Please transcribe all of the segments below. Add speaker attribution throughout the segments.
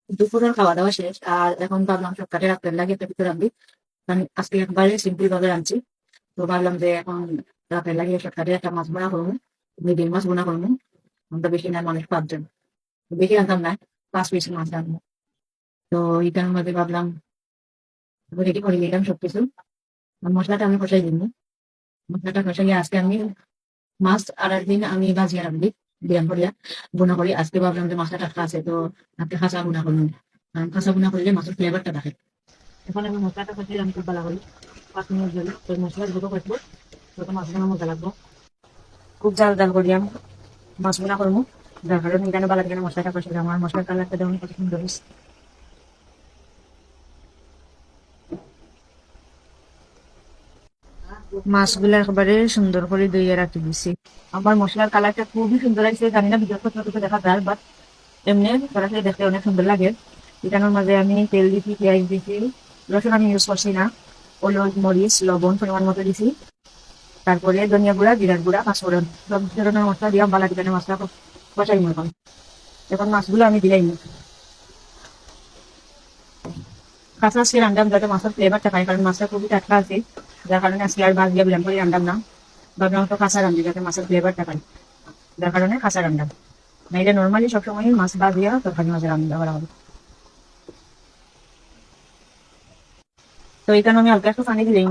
Speaker 1: দুপুরের খাওয়া দাওয়া শেষ, আর এখন ভাবলাম সকালে রাত্রের লাগে একটা ভিতরে রাখবি। কারণ আজকে একবারে সিম্পল ভাবে রাঁধছি। তো ভাবলাম যে এখন রাতের লাগে সকালে একটা মাছ বোনা করবো, মিডিয়াম মাছ বোনা করবো। আমরা বেশি না, মানুষ 5 জন, বেশি রান্তাম না, 5 পিস মাছ রাখবো। তো এটার মধ্যে ভাবলাম রেডি করে দিলাম সবকিছু। আর মশলাটা আমি কষাই দিব। মশলাটা কষাইয়ে আজকে আমি মাছ আর একদিন আমি ভাজিয়া রাখবি, বিরাম করিয়া বোনা করি। আজকে ভাবলাম যে মাছটা টাটকা আছে, তো আজকে খাঁচা বোনা করবো। কারণ খাঁচা বোনা করলে মাছের ফ্লেভারটা থাকে। এখন আমি মশলাটা কষিয়ে আমি খুব ভালো করি, 5 মিনিট ধরে। তো মশলা দুটো কষবো, তত মাছ বোনা মজা লাগবো। খুব জাল জাল করি আমি মাছ বোনা করবো, যার কারণে এখানে ভালো লাগে মশলাটা কষিয়ে। আমার মশলার কালারটা যেমন কত সুন্দর হয়েছে। মাছগুলো একেবারে সুন্দর করে ধুইয়ে রাখি দিছি। আমার মশলার কালারটা খুবই সুন্দর লাগছে, জানি না ভিডিও কত দেখা যায়, বাট এমনি সরাসরি দেখতে অনেক সুন্দর লাগে। এটানোর মাঝে আমি তেল দিছি, পেঁয়াজ দিছি, রসুন আমি ইউজ করছি না, হলুদ মরিচ লবণ পরিমাণ মতো দিছি। তারপরে ধনিয়া গুঁড়া জিরার গুঁড়া পাঁচফোড়ন সব ধরনের মশলা দিয়ে ভালো দিকে মশলা কষাই মনে করি। এখন মাছগুলো আমি দিলাই নি, কাঁচা আজকে রান্দাম যাতে মাছের ফ্লেভারটা পাই, কারণ মাছটা খুবই টাটকা আছে, যার কারণে আজকে আর ভাত দিয়ে বিরাম করে রান্দাম না। ভাবলাম তো কাঁচা রান্ধি যাতে মাছের ফ্লেভারটা পাই, যার কারণে কাঁচা রান্দাম। না এটা নর্মালি সবসময় মাছ ভাত দিয়ে তরকারি মাছের রান্না করা হবে। তো এই কারণে আমি হালকা একটু পানি দিলেই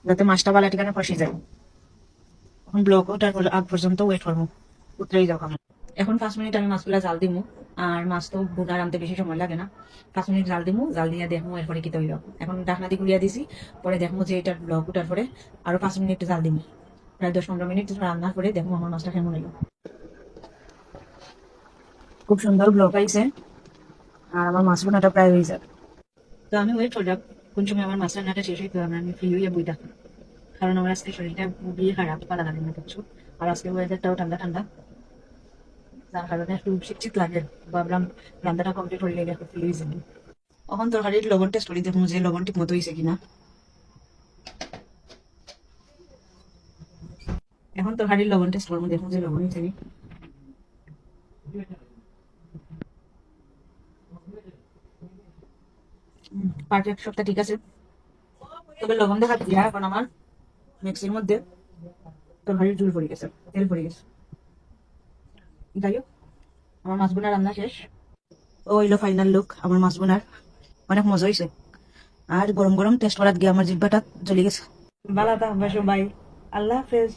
Speaker 1: যাতে মাছটা ভালো ঠিকানা কষে যায়। এখন ব্লক ওঠার আগ পর্যন্ত ওয়েট করবো, উতরেই যাও আমার। এখন 5 মিনিট আমি মাছগুলা জাল দিমু। আর মাছ তো বোনা রাঁধতে বেশি সময় লাগে না, 5 মিনিট জাল দিমু, জাল দিয়ে দেখবো এরপরে কি তৈরি। এখন ঢাকনা দিয়ে গুলিয়া দিছি, পরে দেখবো যে এটার ব্লক উঠার পরে আরো 5 মিনিট জাল দিমু। প্রায় 10-15 মিনিট রান্নার পরে দেখবো আমার মাছটা কেমন হলো। খুব সুন্দর ব্লক আইছে, আর আমার মাছ বোনাটা প্রায় হয়ে যাবে। তো আমি ওয়েট করলাম কোন সময় আমার মাছ রান্নাটা শেষ হইতে হবে, আমি ফ্রি হইয়া বই থাকবো। কারণ আমার আজকে শরীরটা খুবই খারাপ, পালা লাগে না কিছু। আর আজকে ওয়েদারটাও ঠান্ডা ঠান্ডা, যার কারণে একটু শীত লাগে। ভাবলাম রান্নাটা কমপ্লিট হয়ে গেলে একটু ফ্রি হয়েছে। এখন তরকারির লবণ টেস্ট করি, দেখুন যে লবণ ঠিক মতো হয়েছে কিনা। এখন তরকারির লবণ টেস্ট করবো, দেখুন যে লবণ হয়েছে কি। পারফেক্ট, সবটা ঠিক আছে। তবে লবণ দেখা দিয়া এখন আমার মিক্সির মধ্যে তরকারির জুল পড়ে গেছে, তেল পড়ে গেছে। যাই হোক, আমার মাছ বোনা রান্না শেষ। ও হইলো ফাইনাল লুক আমার মাছ বোনার। অনেক মজা হয়েছে, আর গরম গরম টেস্ট করার গিয়ে আমার জিব্বাটা জ্বলে গেছে। ভালো থাকবে সবাই, আল্লাহ হাফেজ।